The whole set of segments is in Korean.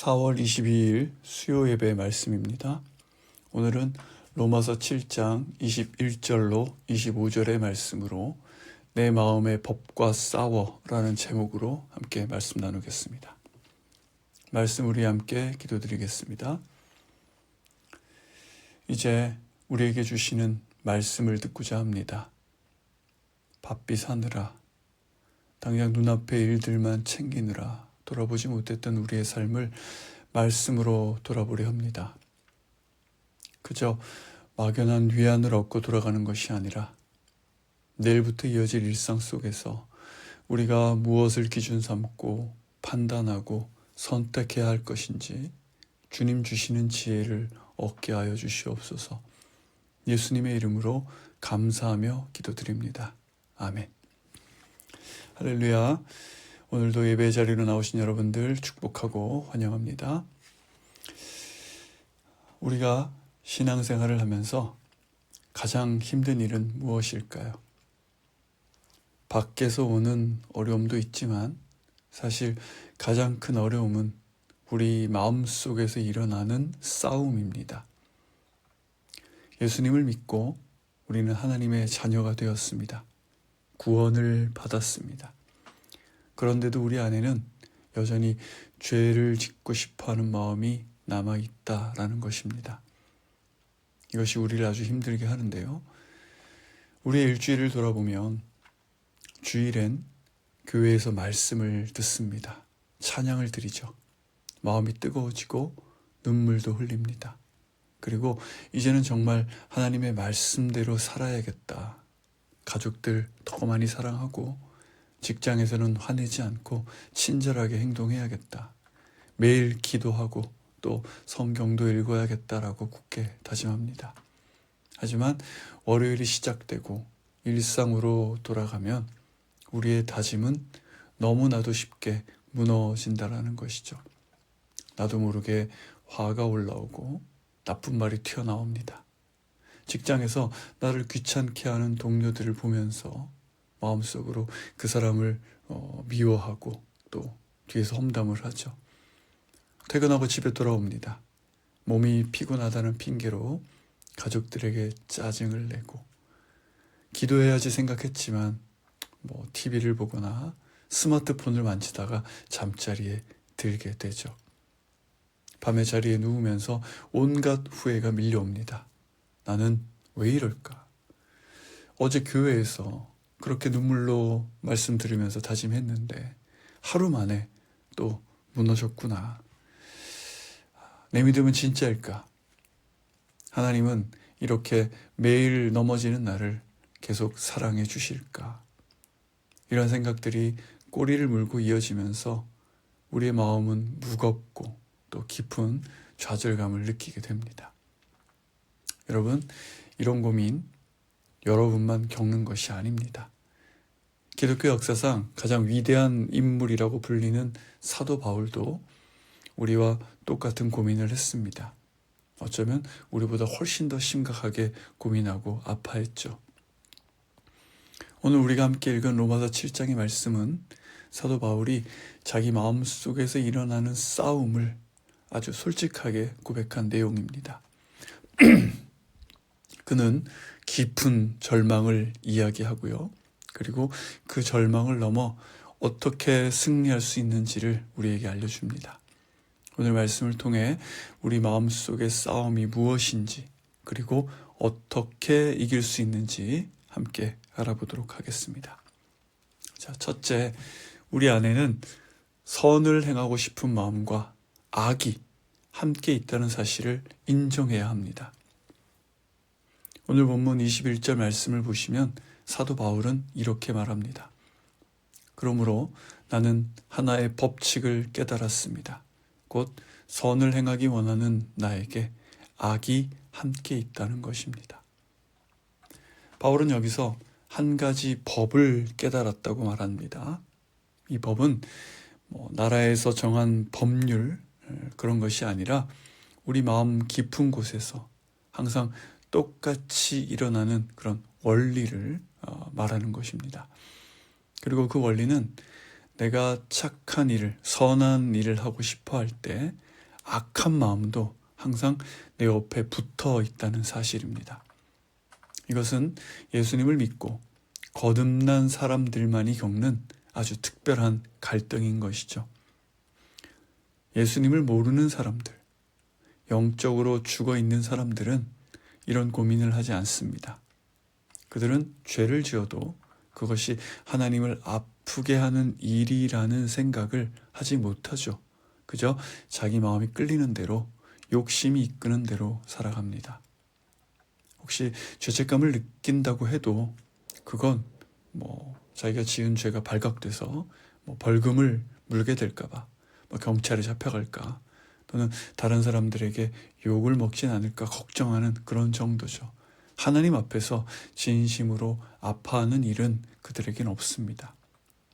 4월 22일 수요 예배 말씀입니다. 오늘은 로마서 7장 21절로 25절의 말씀으로 내 마음의 법과 싸워라는 제목으로 함께 말씀 나누겠습니다. 말씀 우리 함께 기도드리겠습니다. 이제 우리에게 주시는 말씀을 듣고자 합니다. 바삐 사느라 당장 눈앞의 일들만 챙기느라 돌아보지 못했던 우리의 삶을 말씀으로 돌아보려 합니다. 그저 막연한 위안을 얻고 돌아가는 것이 아니라 내일부터 이어질 일상 속에서 우리가 무엇을 기준 삼고 판단하고 선택해야 할 것인지 주님 주시는 지혜를 얻게 하여 주시옵소서. 예수님의 이름으로 감사하며 기도드립니다. 아멘. 할렐루야. 오늘도 예배 자리로 나오신 여러분들 축복하고 환영합니다. 우리가 신앙생활을 하면서 가장 힘든 일은 무엇일까요? 밖에서 오는 어려움도 있지만 사실 가장 큰 어려움은 우리 마음속에서 일어나는 싸움입니다. 예수님을 믿고 우리는 하나님의 자녀가 되었습니다. 구원을 받았습니다. 그런데도 우리 안에는 여전히 죄를 짓고 싶어하는 마음이 남아있다라는 것입니다. 이것이 우리를 아주 힘들게 하는데요. 우리의 일주일을 돌아보면 주일엔 교회에서 말씀을 듣습니다. 찬양을 드리죠. 마음이 뜨거워지고 눈물도 흘립니다. 그리고 이제는 정말 하나님의 말씀대로 살아야겠다. 가족들 더 많이 사랑하고 직장에서는 화내지 않고 친절하게 행동해야겠다. 매일 기도하고 또 성경도 읽어야겠다라고 굳게 다짐합니다. 하지만 월요일이 시작되고 일상으로 돌아가면 우리의 다짐은 너무나도 쉽게 무너진다라는 것이죠. 나도 모르게 화가 올라오고 나쁜 말이 튀어나옵니다. 직장에서 나를 귀찮게 하는 동료들을 보면서 마음속으로 그 사람을 미워하고 또 뒤에서 험담을 하죠. 퇴근하고 집에 돌아옵니다. 몸이 피곤하다는 핑계로 가족들에게 짜증을 내고 기도해야지 생각했지만 TV를 보거나 스마트폰을 만지다가 잠자리에 들게 되죠. 밤에 자리에 누우면서 온갖 후회가 밀려옵니다. 나는 왜 이럴까? 어제 교회에서 그렇게 눈물로 말씀 들으면서 다짐했는데 하루 만에 또 무너졌구나. 내 믿음은 진짜일까? 하나님은 이렇게 매일 넘어지는 나를 계속 사랑해 주실까? 이런 생각들이 꼬리를 물고 이어지면서 우리의 마음은 무겁고 또 깊은 좌절감을 느끼게 됩니다. 여러분, 이런 고민 여러분만 겪는 것이 아닙니다. 기독교 역사상 가장 위대한 인물이라고 불리는 사도 바울도 우리와 똑같은 고민을 했습니다. 어쩌면 우리보다 훨씬 더 심각하게 고민하고 아파했죠. 오늘 우리가 함께 읽은 로마서 7장의 말씀은 사도 바울이 자기 마음속에서 일어나는 싸움을 아주 솔직하게 고백한 내용입니다. 그는 깊은 절망을 이야기하고요. 그리고 그 절망을 넘어 어떻게 승리할 수 있는지를 우리에게 알려줍니다. 오늘 말씀을 통해 우리 마음속의 싸움이 무엇인지 그리고 어떻게 이길 수 있는지 함께 알아보도록 하겠습니다. 자, 첫째, 우리 안에는 선을 행하고 싶은 마음과 악이 함께 있다는 사실을 인정해야 합니다. 오늘 본문 21절 말씀을 보시면 사도 바울은 이렇게 말합니다. 그러므로 나는 하나의 법칙을 깨달았습니다. 곧 선을 행하기 원하는 나에게 악이 함께 있다는 것입니다. 바울은 여기서 한 가지 법을 깨달았다고 말합니다. 이 법은 나라에서 정한 법률 그런 것이 아니라 우리 마음 깊은 곳에서 항상 똑같이 일어나는 그런 원리를 말하는 것입니다. 그리고 그 원리는 내가 착한 일을, 선한 일을 하고 싶어 할 때 악한 마음도 항상 내 옆에 붙어 있다는 사실입니다. 이것은 예수님을 믿고 거듭난 사람들만이 겪는 아주 특별한 갈등인 것이죠. 예수님을 모르는 사람들, 영적으로 죽어 있는 사람들은 이런 고민을 하지 않습니다. 그들은 죄를 지어도 그것이 하나님을 아프게 하는 일이라는 생각을 하지 못하죠. 그저 자기 마음이 끌리는 대로, 욕심이 이끄는 대로 살아갑니다. 혹시 죄책감을 느낀다고 해도 그건 자기가 지은 죄가 발각돼서 벌금을 물게 될까봐, 경찰에 잡혀갈까, 또는 다른 사람들에게 욕을 먹진 않을까 걱정하는 그런 정도죠. 하나님 앞에서 진심으로 아파하는 일은 그들에겐 없습니다.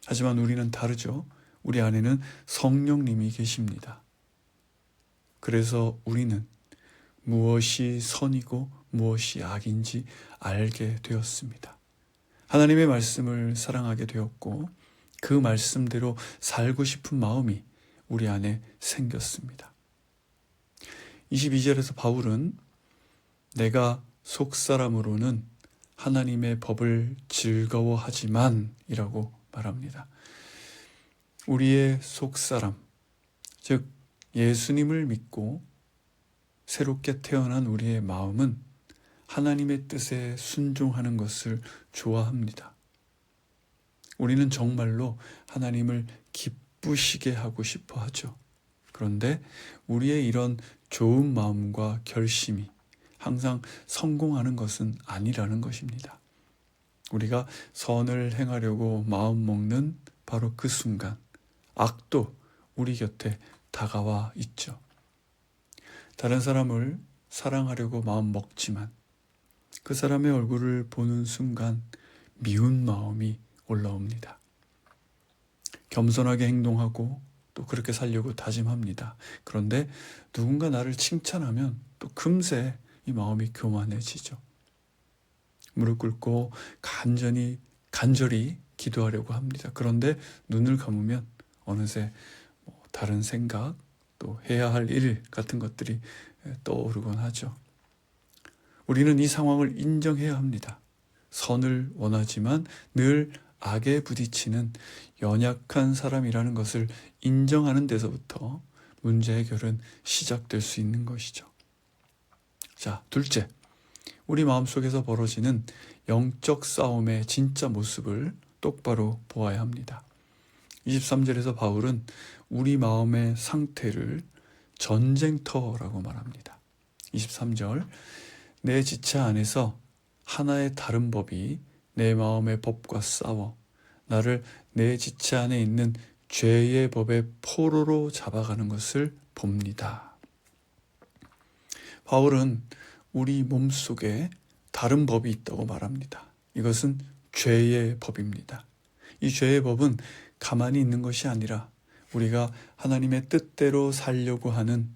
하지만 우리는 다르죠. 우리 안에는 성령님이 계십니다. 그래서 우리는 무엇이 선이고 무엇이 악인지 알게 되었습니다. 하나님의 말씀을 사랑하게 되었고 그 말씀대로 살고 싶은 마음이 우리 안에 생겼습니다. 22절에서 바울은 내가 속사람으로는 하나님의 법을 즐거워하지만 이라고 말합니다. 우리의 속사람, 즉 예수님을 믿고 새롭게 태어난 우리의 마음은 하나님의 뜻에 순종하는 것을 좋아합니다. 우리는 정말로 하나님을 기쁘시게 하고 싶어 하죠. 그런데 우리의 이런 좋은 마음과 결심이 항상 성공하는 것은 아니라는 것입니다. 우리가 선을 행하려고 마음먹는 바로 그 순간 악도 우리 곁에 다가와 있죠. 다른 사람을 사랑하려고 마음먹지만 그 사람의 얼굴을 보는 순간 미운 마음이 올라옵니다. 겸손하게 행동하고 또 그렇게 살려고 다짐합니다. 그런데 누군가 나를 칭찬하면 또 금세 이 마음이 교만해지죠. 무릎 꿇고 간절히 기도하려고 합니다. 그런데 눈을 감으면 어느새 다른 생각, 또 해야 할 일 같은 것들이 떠오르곤 하죠. 우리는 이 상황을 인정해야 합니다. 선을 원하지만 늘 악에 부딪히는 연약한 사람이라는 것을 인정하는 데서부터 문제 해결은 시작될 수 있는 것이죠. 자, 둘째, 우리 마음속에서 벌어지는 영적 싸움의 진짜 모습을 똑바로 보아야 합니다. 23절에서 바울은 우리 마음의 상태를 전쟁터라고 말합니다. 23절, 내 지체 안에서 하나의 다른 법이 내 마음의 법과 싸워 나를 내 지체 안에 있는 죄의 법의 포로로 잡아가는 것을 봅니다. 바울은 우리 몸속에 다른 법이 있다고 말합니다. 이것은 죄의 법입니다. 이 죄의 법은 가만히 있는 것이 아니라 우리가 하나님의 뜻대로 살려고 하는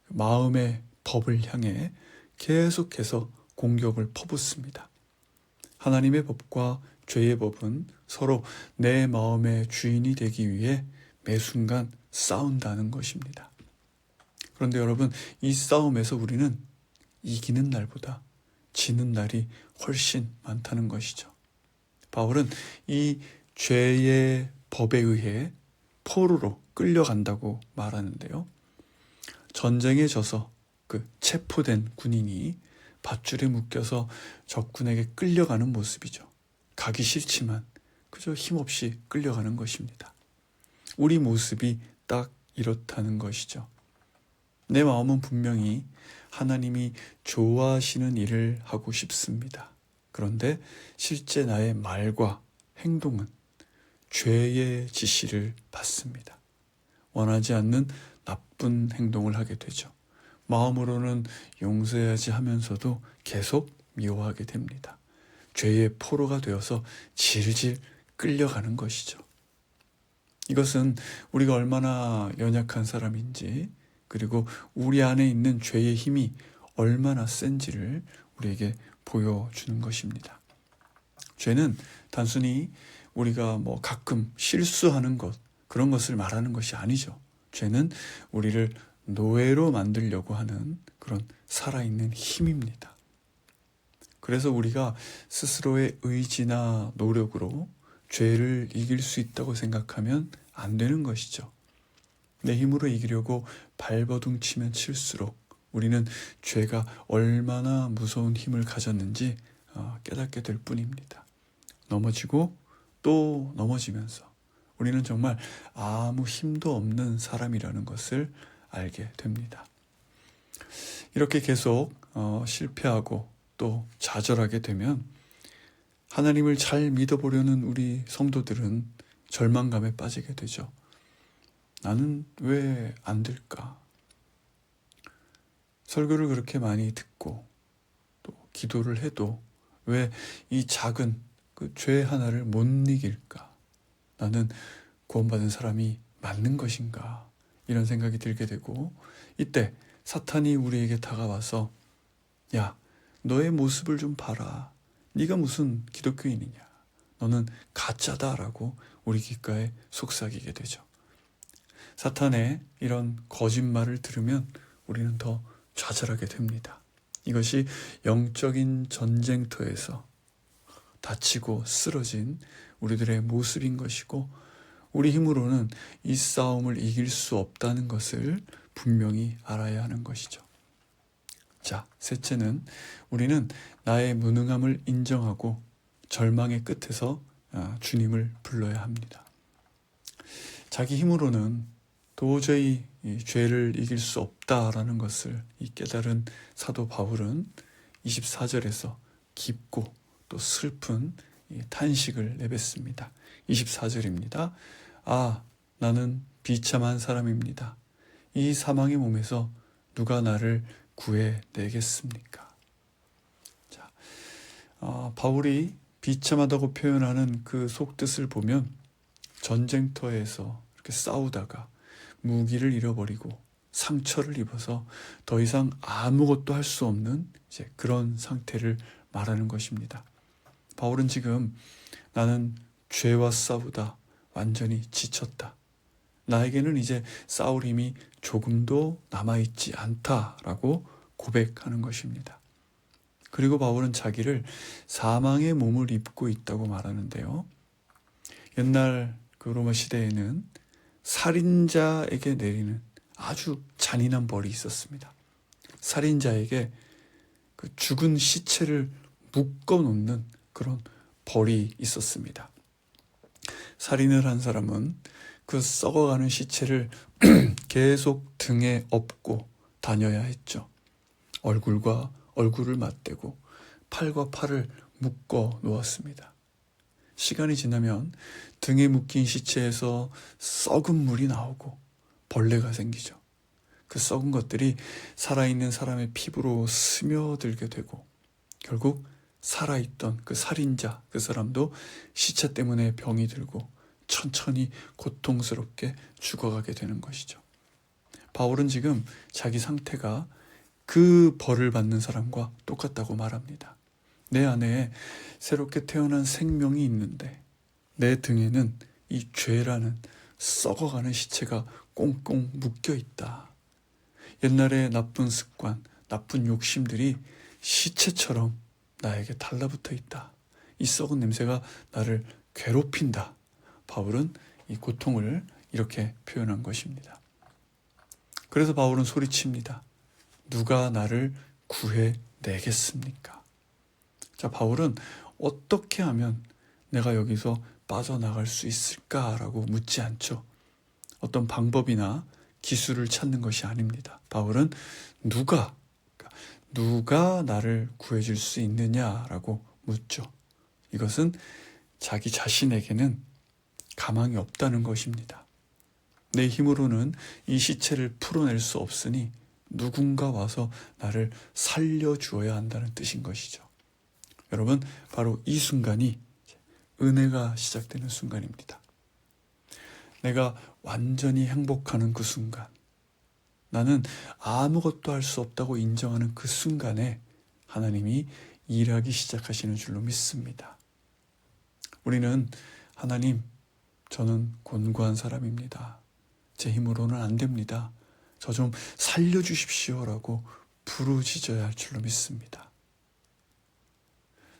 마음의 법을 향해 계속해서 공격을 퍼붓습니다. 하나님의 법과 죄의 법은 서로 내 마음의 주인이 되기 위해 매 순간 싸운다는 것입니다. 그런데 여러분, 이 싸움에서 우리는 이기는 날보다 지는 날이 훨씬 많다는 것이죠. 바울은 이 죄의 법에 의해 포로로 끌려간다고 말하는데요. 전쟁에 져서 그 체포된 군인이 밧줄에 묶여서 적군에게 끌려가는 모습이죠. 가기 싫지만 그저 힘없이 끌려가는 것입니다. 우리 모습이 딱 이렇다는 것이죠. 내 마음은 분명히 하나님이 좋아하시는 일을 하고 싶습니다. 그런데 실제 나의 말과 행동은 죄의 지시를 받습니다. 원하지 않는 나쁜 행동을 하게 되죠. 마음으로는 용서해야지 하면서도 계속 미워하게 됩니다. 죄의 포로가 되어서 질질 끌려가는 것이죠. 이것은 우리가 얼마나 연약한 사람인지, 그리고 우리 안에 있는 죄의 힘이 얼마나 센지를 우리에게 보여주는 것입니다. 죄는 단순히 우리가 가끔 실수하는 것, 그런 것을 말하는 것이 아니죠. 죄는 우리를 노예로 만들려고 하는 그런 살아있는 힘입니다. 그래서 우리가 스스로의 의지나 노력으로 죄를 이길 수 있다고 생각하면 안 되는 것이죠. 내 힘으로 이기려고 발버둥 치면 칠수록 우리는 죄가 얼마나 무서운 힘을 가졌는지 깨닫게 될 뿐입니다. 넘어지고 또 넘어지면서 우리는 정말 아무 힘도 없는 사람이라는 것을 알게 됩니다. 이렇게 계속 실패하고 또 좌절하게 되면 하나님을 잘 믿어보려는 우리 성도들은 절망감에 빠지게 되죠. 나는 왜 안 될까? 설교를 그렇게 많이 듣고 또 기도를 해도 왜 이 작은 그 죄 하나를 못 이길까? 나는 구원받은 사람이 맞는 것인가? 이런 생각이 들게 되고, 이때 사탄이 우리에게 다가와서 야, 너의 모습을 좀 봐라. 네가 무슨 기독교인이냐? 너는 가짜다라고 우리 귓가에 속삭이게 되죠. 사탄의 이런 거짓말을 들으면 우리는 더 좌절하게 됩니다. 이것이 영적인 전쟁터에서 다치고 쓰러진 우리들의 모습인 것이고, 우리 힘으로는 이 싸움을 이길 수 없다는 것을 분명히 알아야 하는 것이죠. 자, 셋째는 우리는 나의 무능함을 인정하고 절망의 끝에서 주님을 불러야 합니다. 자기 힘으로는 도저히 이 죄를 이길 수 없다라는 것을 깨달은 사도 바울은 24절에서 깊고 또 슬픈 탄식을 내뱉습니다. 24절입니다. 아, 나는 비참한 사람입니다. 이 사망의 몸에서 누가 나를 구해내겠습니까? 자, 바울이 비참하다고 표현하는 그 속뜻을 보면 전쟁터에서 이렇게 싸우다가 무기를 잃어버리고 상처를 입어서 더 이상 아무것도 할 수 없는 이제 그런 상태를 말하는 것입니다. 바울은 지금 나는 죄와 싸우다 완전히 지쳤다. 나에게는 이제 싸울 힘이 조금도 남아있지 않다라고 고백하는 것입니다. 그리고 바울은 자기를 사망의 몸을 입고 있다고 말하는데요. 옛날 그 로마 시대에는 살인자에게 내리는 아주 잔인한 벌이 있었습니다. 살인자에게 그 죽은 시체를 묶어 놓는 그런 벌이 있었습니다. 살인을 한 사람은 그 썩어가는 시체를 계속 등에 업고 다녀야 했죠. 얼굴과 얼굴을 맞대고 팔과 팔을 묶어 놓았습니다. 시간이 지나면 등에 묶인 시체에서 썩은 물이 나오고 벌레가 생기죠. 그 썩은 것들이 살아있는 사람의 피부로 스며들게 되고 결국 살아있던 그 살인자, 그 사람도 시체 때문에 병이 들고 천천히 고통스럽게 죽어가게 되는 것이죠. 바울은 지금 자기 상태가 그 벌을 받는 사람과 똑같다고 말합니다. 내 안에 새롭게 태어난 생명이 있는데 내 등에는 이 죄라는 썩어가는 시체가 꽁꽁 묶여 있다. 옛날의 나쁜 습관, 나쁜 욕심들이 시체처럼 나에게 달라붙어 있다. 이 썩은 냄새가 나를 괴롭힌다. 바울은 이 고통을 이렇게 표현한 것입니다. 그래서 바울은 소리칩니다. 누가 나를 구해내겠습니까? 자, 바울은 어떻게 하면 내가 여기서 빠져나갈 수 있을까라고 묻지 않죠. 어떤 방법이나 기술을 찾는 것이 아닙니다. 바울은 누가 나를 구해줄 수 있느냐라고 묻죠. 이것은 자기 자신에게는 가망이 없다는 것입니다. 내 힘으로는 이 시체를 풀어낼 수 없으니 누군가 와서 나를 살려주어야 한다는 뜻인 것이죠. 여러분, 바로 이 순간이 은혜가 시작되는 순간입니다. 내가 완전히 행복하는 그 순간, 나는 아무것도 할 수 없다고 인정하는 그 순간에 하나님이 일하기 시작하시는 줄로 믿습니다. 우리는 하나님, 저는 곤고한 사람입니다. 제 힘으로는 안 됩니다. 저 좀 살려주십시오라고 부르짖어야 할 줄로 믿습니다.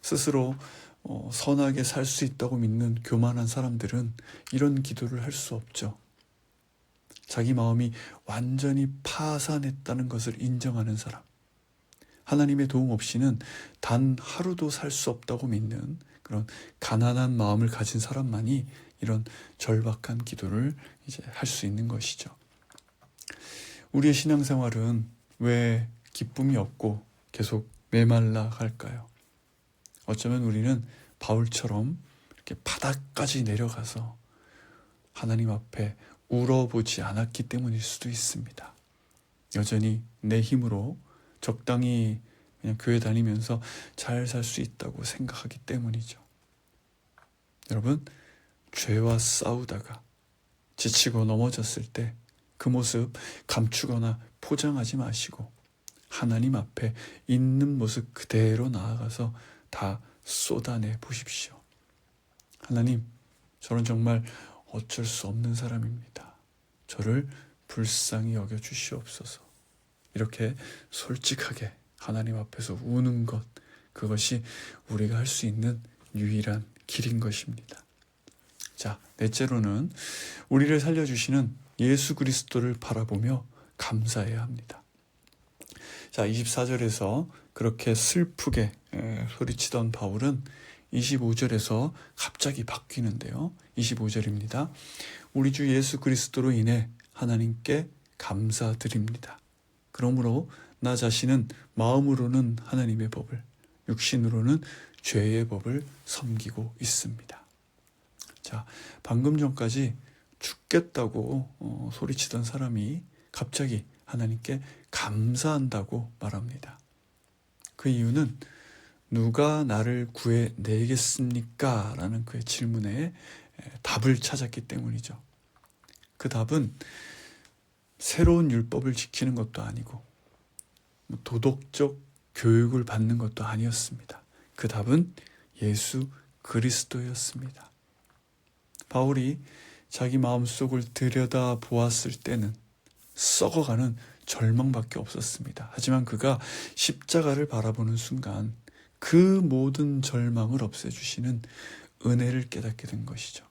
스스로 선하게 살 수 있다고 믿는 교만한 사람들은 이런 기도를 할 수 없죠. 자기 마음이 완전히 파산했다는 것을 인정하는 사람, 하나님의 도움 없이는 단 하루도 살 수 없다고 믿는 그런 가난한 마음을 가진 사람만이 이런 절박한 기도를 이제 할 수 있는 것이죠. 우리의 신앙생활은 왜 기쁨이 없고 계속 메말라 갈까요? 어쩌면 우리는 바울처럼 이렇게 바닥까지 내려가서 하나님 앞에 울어보지 않았기 때문일 수도 있습니다. 여전히 내 힘으로 적당히 그냥 교회 다니면서 잘 살 수 있다고 생각하기 때문이죠. 여러분, 죄와 싸우다가 지치고 넘어졌을 때 그 모습 감추거나 포장하지 마시고 하나님 앞에 있는 모습 그대로 나아가서 다 쏟아내 보십시오. 하나님, 저는 정말 어쩔 수 없는 사람입니다. 저를 불쌍히 여겨 주시옵소서. 이렇게 솔직하게 하나님 앞에서 우는 것, 그것이 우리가 할 수 있는 유일한 길인 것입니다. 자, 넷째로는 우리를 살려주시는 예수 그리스도를 바라보며 감사해야 합니다. 자, 24절에서 그렇게 슬프게 소리치던 바울은 25절에서 갑자기 바뀌는데요. 25절입니다. 우리 주 예수 그리스도로 인해 하나님께 감사드립니다. 그러므로 나 자신은 마음으로는 하나님의 법을, 육신으로는 죄의 법을 섬기고 있습니다. 자, 방금 전까지 죽겠다고 소리치던 사람이 갑자기 하나님께 감사한다고 말합니다. 그 이유는 누가 나를 구해내겠습니까? 라는 그의 질문에 답을 찾았기 때문이죠. 그 답은 새로운 율법을 지키는 것도 아니고 도덕적 교육을 받는 것도 아니었습니다. 그 답은 예수 그리스도였습니다. 바울이 자기 마음속을 들여다 보았을 때는 썩어가는 절망밖에 없었습니다. 하지만 그가 십자가를 바라보는 순간 그 모든 절망을 없애주시는 은혜를 깨닫게 된 것이죠.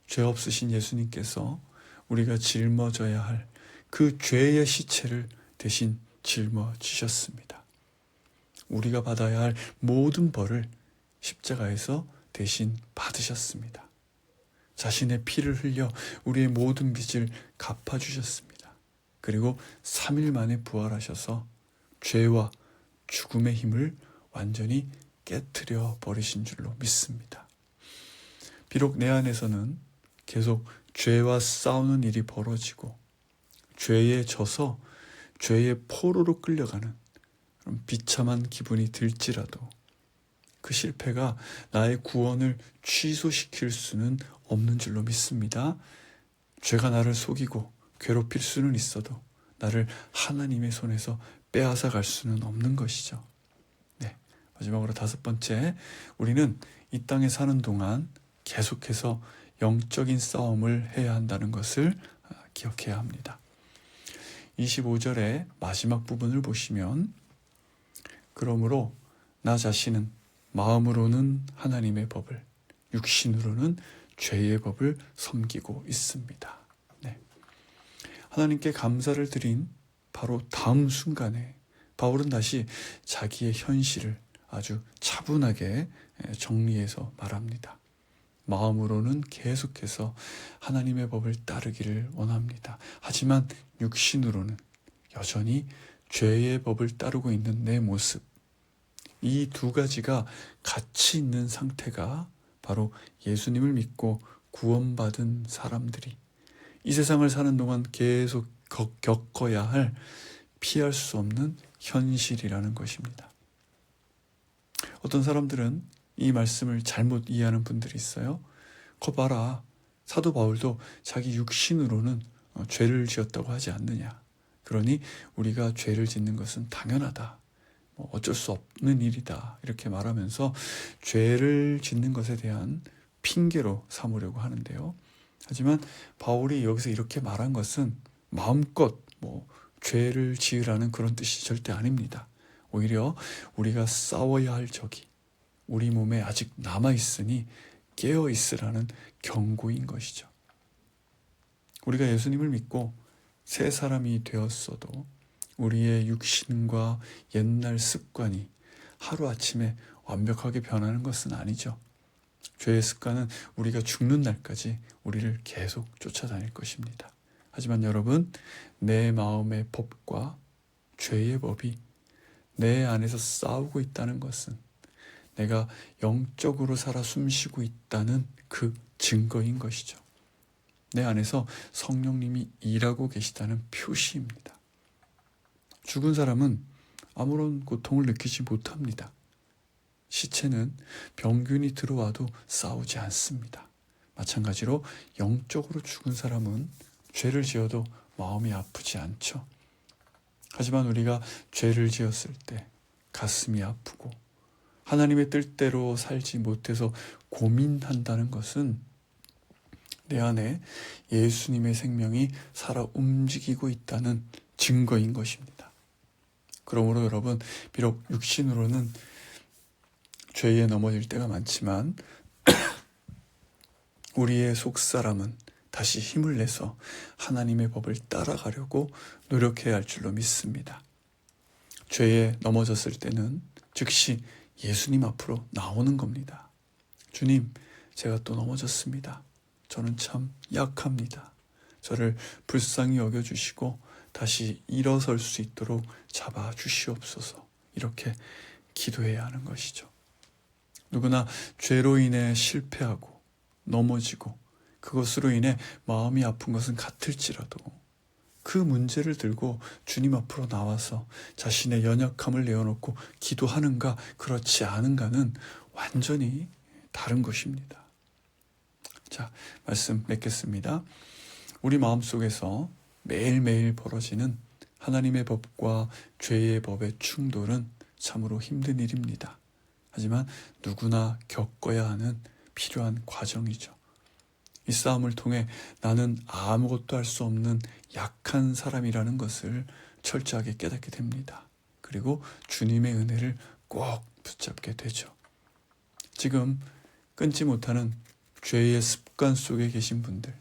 죄 없으신 예수님께서 우리가 짊어져야 할 그 죄의 시체를 대신 짊어지셨습니다. 우리가 받아야 할 모든 벌을 십자가에서 대신 받으셨습니다. 자신의 피를 흘려 우리의 모든 빚을 갚아주셨습니다. 그리고 3일 만에 부활하셔서 죄와 죽음의 힘을 완전히 깨트려 버리신 줄로 믿습니다. 비록 내 안에서는 계속 죄와 싸우는 일이 벌어지고 죄에 져서 죄의 포로로 끌려가는 그런 비참한 기분이 들지라도 그 실패가 나의 구원을 취소시킬 수는 없는 줄로 믿습니다. 죄가 나를 속이고 괴롭힐 수는 있어도 나를 하나님의 손에서 빼앗아 갈 수는 없는 것이죠. 네, 마지막으로 5번째, 우리는 이 땅에 사는 동안 계속해서 영적인 싸움을 해야 한다는 것을 기억해야 합니다. 25절의 마지막 부분을 보시면 그러므로 나 자신은 마음으로는 하나님의 법을, 육신으로는 죄의 법을 섬기고 있습니다. 네. 하나님께 감사를 드린 바로 다음 순간에 바울은 다시 자기의 현실을 아주 차분하게 정리해서 말합니다. 마음으로는 계속해서 하나님의 법을 따르기를 원합니다. 하지만 육신으로는 여전히 죄의 법을 따르고 있는 내 모습, 이 두 가지가 같이 있는 상태가 바로 예수님을 믿고 구원받은 사람들이 이 세상을 사는 동안 계속 겪어야 할 피할 수 없는 현실이라는 것입니다. 어떤 사람들은 이 말씀을 잘못 이해하는 분들이 있어요. 거 봐라, 사도 바울도 자기 육신으로는 죄를 지었다고 하지 않느냐. 그러니 우리가 죄를 짓는 것은 당연하다. 어쩔 수 없는 일이다. 이렇게 말하면서 죄를 짓는 것에 대한 핑계로 삼으려고 하는데요. 하지만 바울이 여기서 이렇게 말한 것은 마음껏 죄를 지으라는 그런 뜻이 절대 아닙니다. 오히려 우리가 싸워야 할 적이 우리 몸에 아직 남아있으니 깨어있으라는 경고인 것이죠. 우리가 예수님을 믿고 새 사람이 되었어도 우리의 육신과 옛날 습관이 하루아침에 완벽하게 변하는 것은 아니죠. 죄의 습관은 우리가 죽는 날까지 우리를 계속 쫓아다닐 것입니다. 하지만 여러분, 내 마음의 법과 죄의 법이 내 안에서 싸우고 있다는 것은 내가 영적으로 살아 숨쉬고 있다는 그 증거인 것이죠. 내 안에서 성령님이 일하고 계시다는 표시입니다. 죽은 사람은 아무런 고통을 느끼지 못합니다. 시체는 병균이 들어와도 싸우지 않습니다. 마찬가지로 영적으로 죽은 사람은 죄를 지어도 마음이 아프지 않죠. 하지만 우리가 죄를 지었을 때 가슴이 아프고 하나님의 뜻대로 살지 못해서 고민한다는 것은 내 안에 예수님의 생명이 살아 움직이고 있다는 증거인 것입니다. 그러므로 여러분, 비록 육신으로는 죄에 넘어질 때가 많지만 우리의 속사람은 다시 힘을 내서 하나님의 법을 따라가려고 노력해야 할 줄로 믿습니다. 죄에 넘어졌을 때는 즉시 예수님 앞으로 나오는 겁니다. 주님, 제가 또 넘어졌습니다. 저는 참 약합니다. 저를 불쌍히 여겨주시고 다시 일어설 수 있도록 잡아주시옵소서. 이렇게 기도해야 하는 것이죠. 누구나 죄로 인해 실패하고 넘어지고 그것으로 인해 마음이 아픈 것은 같을지라도 그 문제를 들고 주님 앞으로 나와서 자신의 연약함을 내어놓고 기도하는가 그렇지 않은가는 완전히 다른 것입니다. 자, 말씀 맺겠습니다. 우리 마음속에서 매일매일 벌어지는 하나님의 법과 죄의 법의 충돌은 참으로 힘든 일입니다. 하지만 누구나 겪어야 하는 필요한 과정이죠. 이 싸움을 통해 나는 아무것도 할 수 없는 약한 사람이라는 것을 철저하게 깨닫게 됩니다. 그리고 주님의 은혜를 꼭 붙잡게 되죠. 지금 끊지 못하는 죄의 습관 속에 계신 분들,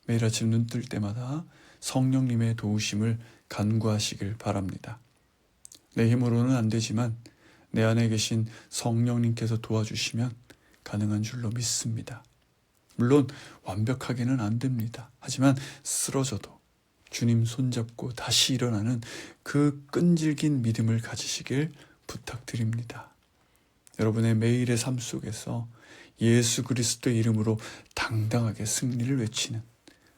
매일 아침 눈 뜰 때마다 성령님의 도우심을 간구하시길 바랍니다. 내 힘으로는 안 되지만 내 안에 계신 성령님께서 도와주시면 가능한 줄로 믿습니다. 물론 완벽하게는 안 됩니다. 하지만 쓰러져도 주님 손잡고 다시 일어나는 그 끈질긴 믿음을 가지시길 부탁드립니다. 여러분의 매일의 삶 속에서 예수 그리스도의 이름으로 당당하게 승리를 외치는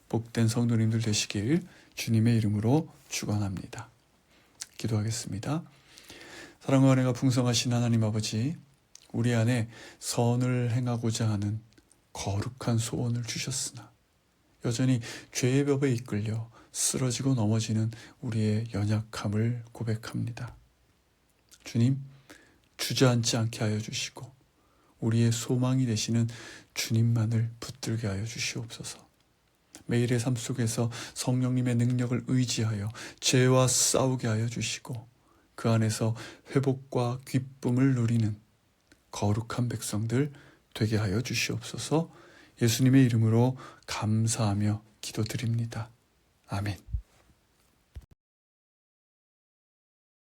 복된 성도님들 되시길 주님의 이름으로 축원합니다. 기도하겠습니다. 사랑과 은혜가 풍성하신 하나님 아버지, 우리 안에 선을 행하고자 하는 거룩한 소원을 주셨으나 여전히 죄의 법에 이끌려 쓰러지고 넘어지는 우리의 연약함을 고백합니다. 주님, 주저앉지 않게 하여 주시고 우리의 소망이 되시는 주님만을 붙들게 하여 주시옵소서. 매일의 삶 속에서 성령님의 능력을 의지하여 죄와 싸우게 하여 주시고 그 안에서 회복과 기쁨을 누리는 거룩한 백성들 되게 하여 주시옵소서. 예수님의 이름으로 감사하며 기도드립니다. 아멘.